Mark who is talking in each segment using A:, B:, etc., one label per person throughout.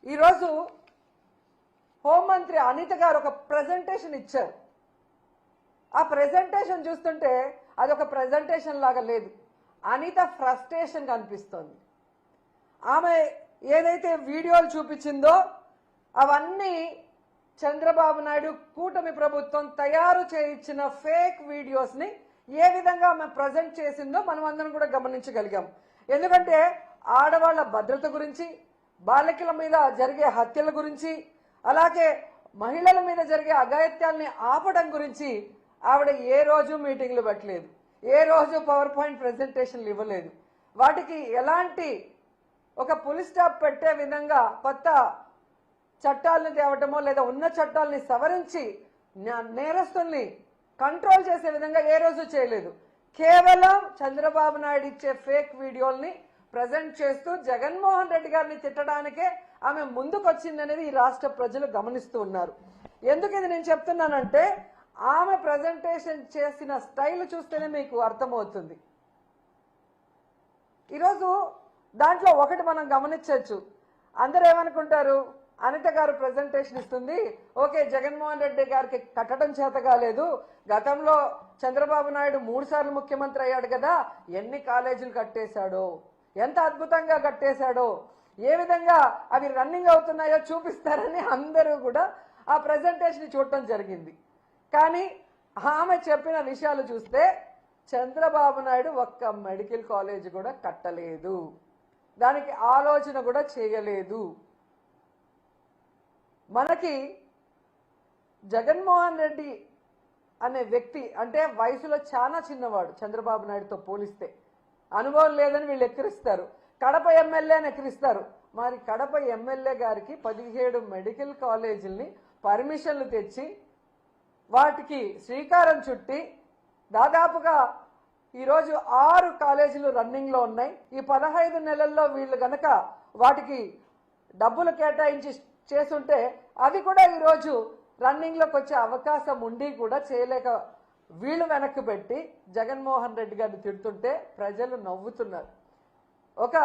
A: ఈరోజు హోంమంత్రి అనిత గారు ఒక ప్రెజెంటేషన్ ఇచ్చారు. ఆ ప్రెజెంటేషన్ చూస్తుంటే అది ఒక ప్రెజెంటేషన్ లాగా లేదు. అనిత ఫ్రస్ట్రేషన్ కనిపిస్తోంది. ఆమె ఏదైతే వీడియోలు చూపించిందో అవన్నీ చంద్రబాబు నాయుడు కూటమి ప్రభుత్వం తయారు చేయించిన ఫేక్ వీడియోస్ని ఏ విధంగా ఆమె ప్రజెంట్ చేసిందో మనం అందరం కూడా గమనించగలిగాం. ఎందుకంటే ఆడవాళ్ల భద్రత గురించి, బాలికల మీద జరిగే హత్యల గురించి, అలాగే మహిళల మీద జరిగే అఘాయిత్యాల్ని ఆపడం గురించి ఆవిడ ఏ రోజు మీటింగ్లు పెట్టలేదు, ఏ రోజు పవర్ పాయింట్ ప్రెజెంటేషన్లు ఇవ్వలేదు. వాటికి ఎలాంటి ఒక పులి స్టాప్ పెట్టే విధంగా కొత్త చట్టాలను తేవటమో లేదా ఉన్న చట్టాలని సవరించి నేరస్తుల్ని కంట్రోల్ చేసే విధంగా ఏ రోజు చేయలేదు. కేవలం చంద్రబాబు నాయుడు ఇచ్చే ఫేక్ వీడియోల్ని ప్రజెంట్ చేస్తూ జగన్మోహన్ రెడ్డి గారిని తిట్టడానికే ఆమె ముందుకొచ్చిందనేది ఈ రాష్ట్ర ప్రజలు గమనిస్తూ ఉన్నారు. ఎందుకు ఇది నేను చెప్తున్నానంటే ఆమె ప్రజెంటేషన్ చేసిన స్టైల్ చూస్తేనే మీకు అర్థమవుతుంది. ఈరోజు దాంట్లో ఒకటి మనం గమనించవచ్చు. అందరూ ఏమనుకుంటారు, అనిత గారు ప్రెజెంటేషన్ ఇస్తుంది, ఓకే జగన్మోహన్ రెడ్డి గారికి కట్టడం చేత కాలేదు, గతంలో చంద్రబాబు నాయుడు 3 సార్లు ముఖ్యమంత్రి అయ్యాడు కదా, ఎన్ని కాలేజీలు కట్టేశాడో, ఎంత అద్భుతంగా కట్టేశాడో, ఏ విధంగా అవి రన్నింగ్ అవుతున్నాయో చూపిస్తారని అందరూ కూడా ఆ ప్రెజెంటేషన్ చూడటం జరిగింది. కానీ ఆమె చెప్పిన విషయాలు చూస్తే చంద్రబాబు నాయుడు ఒక్క మెడికల్ కాలేజ్ కూడా కట్టలేదు, దానికి ఆలోచన కూడా చేయలేదు. మనకి జగన్మోహన్ రెడ్డి అనే వ్యక్తి అంటే వయసులో చాలా చిన్నవాడు, చంద్రబాబు నాయుడుతో పోలిస్తే అనుభవం లేదని వీళ్ళు ఎక్కిరిస్తారు. కడప ఎమ్మెల్యేని ఎక్కిరిస్తారు. మరి కడప ఎమ్మెల్యే గారికి 17 మెడికల్ కాలేజీల్ని పర్మిషన్లు తెచ్చి వాటికి శ్రీకారం చుట్టి దాదాపుగా ఈరోజు 6 కాలేజీలు రన్నింగ్లో ఉన్నాయి. ఈ 15 నెలల్లో వీళ్ళు గనక వాటికి డబ్బులు కేటాయించి చేస్తుంటే అవి కూడా ఈరోజు రన్నింగ్లోకి వచ్చే అవకాశం ఉండి కూడా చేయలేక వీళ్ళు వెనక్కి పెట్టి జగన్మోహన్ రెడ్డి గారిని తిడుతుంటే ప్రజలు నవ్వుతున్నారు. ఒక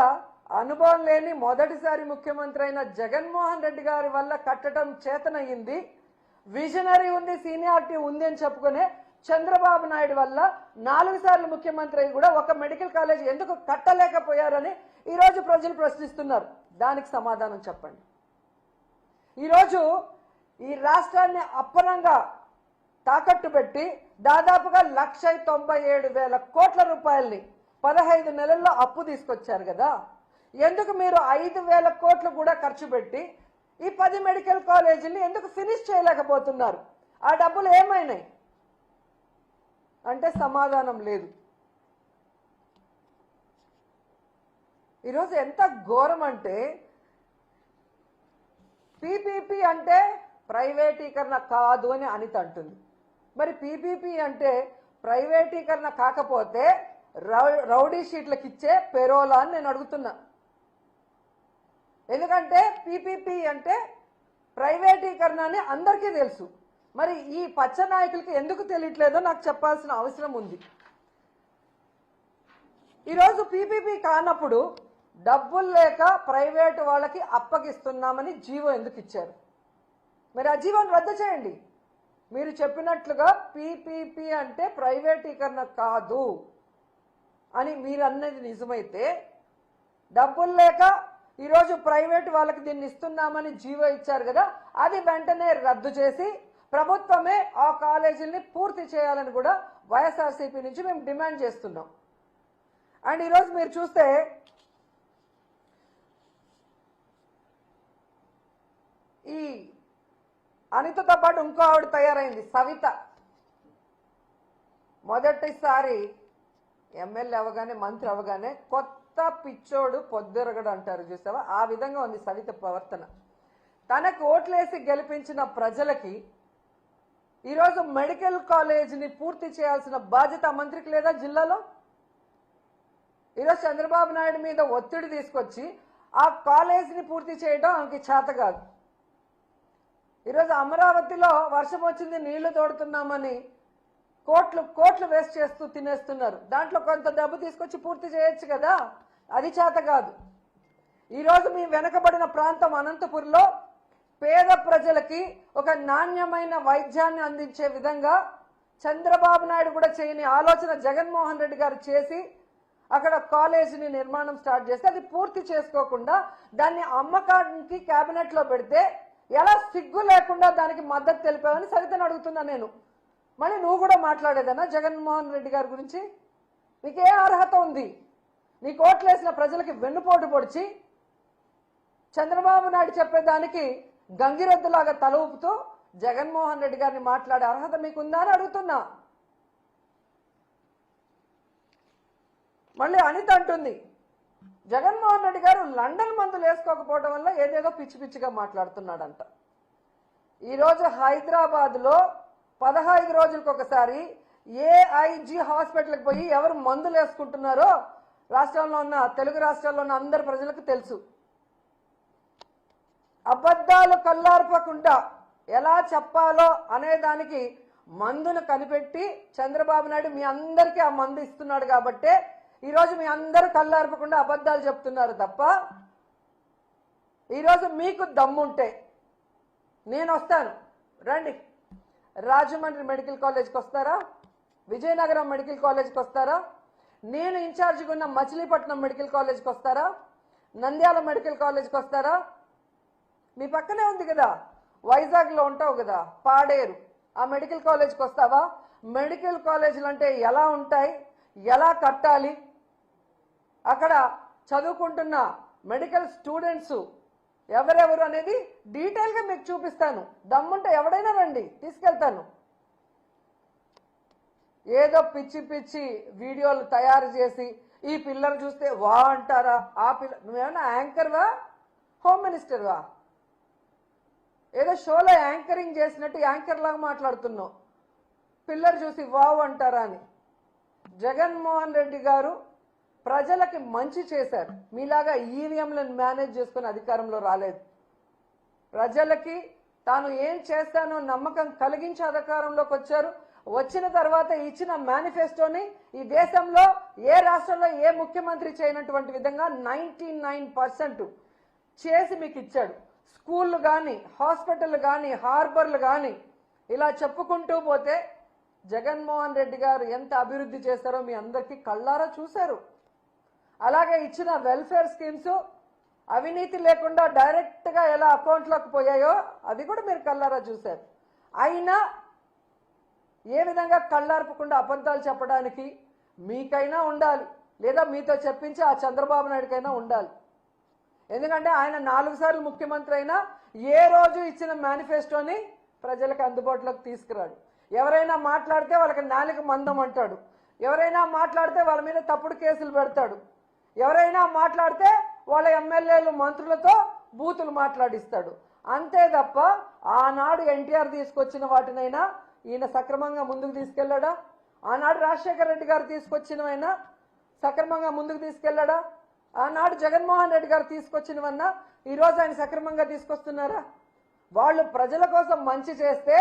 A: అనుభవం లేని మొదటిసారి ముఖ్యమంత్రి అయిన జగన్మోహన్ రెడ్డి గారి వల్ల కట్టడం చేతనయ్యింది, విజనరీ ఉంది, సీనియారిటీ ఉంది అని చెప్పుకునే చంద్రబాబు నాయుడు వల్ల 4 సార్లు ముఖ్యమంత్రి అయి కూడా ఒక మెడికల్ కాలేజ్ ఎందుకు కట్టలేకపోయారని ఈరోజు ప్రజలు ప్రశ్నిస్తున్నారు. దానికి సమాధానం చెప్పండి. ఈరోజు ఈ రాష్ట్రాన్ని అప్పనంగా తాకట్టు పెట్టి దాదాపుగా 1,97,000 కోట్ల రూపాయల్ని 15 నెలల్లో అప్పు తీసుకొచ్చారు కదా, ఎందుకు మీరు 5,000 కోట్లు కూడా ఖర్చు పెట్టి ఈ 10 మెడికల్ కాలేజీని ఎందుకు ఫినిష్ చేయలేకపోతున్నారు? ఆ డబ్బులు ఏమైనాయి అంటే సమాధానం లేదు. ఈరోజు ఎంత ఘోరం అంటే పీపీపీ అంటే ప్రైవేటీకరణ కాదు అని అనిత అంటుంది. మరి పీపీపీ అంటే ప్రైవేటీకరణ కాకపోతే రౌడీ షీట్లకు ఇచ్చే పెరోలా అని నేను అడుగుతున్నా. ఎందుకంటే పీపీపీ అంటే ప్రైవేటీకరణ అని అందరికీ తెలుసు. మరి ఈ పచ్చ నాయకులకి ఎందుకు తెలియట్లేదో నాకు చెప్పాల్సిన అవసరం ఉంది. ఈరోజు పీపీపీ కానప్పుడు డబ్బులు లేక ప్రైవేటు వాళ్ళకి అప్పగిస్తున్నామని జీవో ఎందుకు ఇచ్చారు? మరి ఆ జీవోని రద్దు చేయండి. మీరు చెప్పినట్లుగా పీపీపీ అంటే ప్రైవేటీకరణ కాదు అని మీరు అన్నది నిజమైతే, డబ్బులు లేక ఈరోజు ప్రైవేటు వాళ్ళకి దీన్ని ఇస్తున్నామని జీవో ఇచ్చారు కదా, అది వెంటనే రద్దు చేసి ప్రభుత్వమే ఆ కాలేజీల్ని పూర్తి చేయాలని కూడా వైఎస్ఆర్సీపీ నుంచి మేము డిమాండ్ చేస్తున్నాం. అండ్ ఈరోజు మీరు చూస్తే ఈ అనితతో పాటు ఇంకో ఆవిడ తయారైంది, సవిత. మొదటిసారి ఎమ్మెల్యే అవగానే మంత్రి అవగానే కొత్త పిచ్చోడు పొద్దురగడు అంటారు చూసావా, ఆ విధంగా ఉంది సవిత ప్రవర్తన. తనకు ఓట్లేసి గెలిపించిన ప్రజలకి ఈరోజు మెడికల్ కాలేజీని పూర్తి చేయాల్సిన బాధ్యత మంత్రికి లేదా జిల్లాలో? ఈరోజు చంద్రబాబు నాయుడు మీద ఒత్తిడి తీసుకొచ్చి ఆ కాలేజీని పూర్తి చేయడం ఆమెకి చేత కాదు. ఈరోజు అమరావతిలో వర్షం వచ్చింది, నీళ్లు తోడుతున్నామని కోట్లు వేస్ట్ చేస్తూ తినేస్తున్నారు. దాంట్లో కొంత డబ్బు తీసుకొచ్చి పూర్తి చేయొచ్చు కదా, అది చేత కాదు. ఈరోజు మీ వెనకబడిన ప్రాంతం అనంతపురంలో పేద ప్రజలకి ఒక నాణ్యమైన వైద్యాన్ని అందించే విధంగా చంద్రబాబు నాయుడు కూడా చేయని ఆలోచన జగన్మోహన్ రెడ్డి గారు చేసి అక్కడ కాలేజీని నిర్మాణం స్టార్ట్ చేస్తే అది పూర్తి చేసుకోకుండా దాన్ని అమ్మకానికి క్యాబినెట్లో పెడితే ఎలా సిగ్గు లేకుండా దానికి మద్దతు తెలిపావని సరితను అడుగుతున్నా నేను. మళ్ళీ నువ్వు కూడా మాట్లాడేదన్నా జగన్మోహన్ రెడ్డి గారి గురించి? నీకే అర్హత ఉంది? నీకు ఓట్లేసిన ప్రజలకి వెన్నుపోటు పొడిచి చంద్రబాబు నాయుడు చెప్పేదానికి గంగిరెద్దులాగా తల ఊపుతూ జగన్మోహన్ రెడ్డి గారిని మాట్లాడే అర్హత మీకుందా అని అడుగుతున్నా. మళ్ళీ అనిత అంటుంది జగన్మోహన్ రెడ్డి గారు లండన్ మందులు వేసుకోకపోవడం వల్ల ఏదేదో పిచ్చి పిచ్చిగా మాట్లాడుతున్నాడంట. ఈరోజు హైదరాబాద్లో 15 రోజులకు ఒకసారి ఏఐజీ హాస్పిటల్కి పోయి ఎవరు మందులు వేసుకుంటున్నారో రాష్ట్రంలో ఉన్న తెలుగు రాష్ట్రాల్లో ఉన్న అందరి ప్రజలకు తెలుసు. అబద్ధాలు కల్లార్పకుండా ఎలా చెప్పాలో అనేదానికి మందును కనిపెట్టి చంద్రబాబు నాయుడు మీ అందరికీ ఆ మందు ఇస్తున్నాడు కాబట్టే ఈరోజు మీ అందరూ కల్లార్పకుండా అబద్ధాలు చెప్తున్నారు తప్ప ఈరోజు మీకు దమ్ముంటే నేను వస్తాను, రండి. రాజమండ్రి మెడికల్ కాలేజ్కి వస్తారా? విజయనగరం మెడికల్ కాలేజ్కి వస్తారా? నేను ఇన్ఛార్జిగా ఉన్న మచిలీపట్నం మెడికల్ కాలేజ్కి వస్తారా? నంద్యాల మెడికల్ కాలేజ్కి వస్తారా? మీ పక్కనే ఉంది కదా, వైజాగ్లో ఉంటావు కదా, పాడేరు, ఆ మెడికల్ కాలేజ్కి వస్తావా? మెడికల్ కాలేజీలు అంటే ఎలా ఉంటాయి, ఎలా కట్టాలి, అక్కడ చదువుకుంటున్న మెడికల్ స్టూడెంట్స్ ఎవరెవరు అనేది డీటెయిల్గా మీకు చూపిస్తాను. దమ్ముంటే ఎవడైనా రండి, తీసుకెళ్తాను. ఏదో పిచ్చి పిచ్చి వీడియోలు తయారు చేసి ఈ పిల్లలు చూస్తే వా అంటారా? ఆ పిల్ల నువ్వేమన్నా యాంకర్వా, హోమ్ మినిస్టర్వా? ఏదో షోలో యాంకరింగ్ చేసినట్టు యాంకర్ లాగా మాట్లాడుతున్నావు. పిల్లలు చూసి వావ్ అంటారా అని. జగన్మోహన్ రెడ్డి గారు ప్రజలకి మంచి చేశారు. మీలాగా ఈవీఎంలను మేనేజ్ చేసుకుని అధికారంలో రాలేదు. ప్రజలకి తాను ఏం చేస్తానో నమ్మకం కలిగించి అధికారంలోకి వచ్చారు. వచ్చిన తర్వాత ఇచ్చిన మేనిఫెస్టోని ఈ దేశంలో ఏ రాష్ట్రంలో ఏ ముఖ్యమంత్రి చేయనటువంటి విధంగా 99% చేసి మీకు ఇచ్చాడు. స్కూళ్ళు కానీ, హాస్పిటల్ కానీ, హార్బర్లు కానీ ఇలా చెప్పుకుంటూ పోతే జగన్మోహన్ రెడ్డి గారు ఎంత అభివృద్ధి చేశారో మీ అందరికీ కళ్ళారా చూశారు. అలాగే ఇచ్చిన వెల్ఫేర్ స్కీమ్స్ అవినీతి లేకుండా డైరెక్ట్గా ఎలా అకౌంట్లోకి పోయాయో అది కూడా మీరు కళ్ళారా చూశారు. అయినా ఏ విధంగా కళ్ళార్పకుండా అబద్ధాలు చెప్పడానికి మీకైనా ఉండాలి, లేదా మీతో చెప్పించి ఆ చంద్రబాబు నాయుడుకైనా ఉండాలి. ఎందుకంటే ఆయన 4 సార్లు ముఖ్యమంత్రి అయినా ఏ రోజు ఇచ్చిన మేనిఫెస్టోని ప్రజలకు అందుబాటులోకి తీసుకురాడు. ఎవరైనా మాట్లాడితే వాళ్ళకి నాలుక మందం అంటాడు. ఎవరైనా మాట్లాడితే వాళ్ళ మీద తప్పుడు కేసులు పెడతాడు. ఎవరైనా మాట్లాడితే వాళ్ళ ఎమ్మెల్యేలు మంత్రులతో బూతులు మాట్లాడిస్తాడు. అంతే తప్ప ఆనాడు ఎన్టీఆర్ తీసుకొచ్చిన వాటినైనా ఈయన సక్రమంగా ముందుకు తీసుకెళ్లాడా? ఆనాడు రాజశేఖర రెడ్డి గారు తీసుకొచ్చినవైనా సక్రమంగా ముందుకు తీసుకెళ్లాడా? ఆనాడు జగన్మోహన్ రెడ్డి గారు తీసుకొచ్చినవన్నా ఈరోజు ఆయన సక్రమంగా తీసుకొస్తున్నారా? వాళ్ళు ప్రజల కోసం మంచి చేస్తే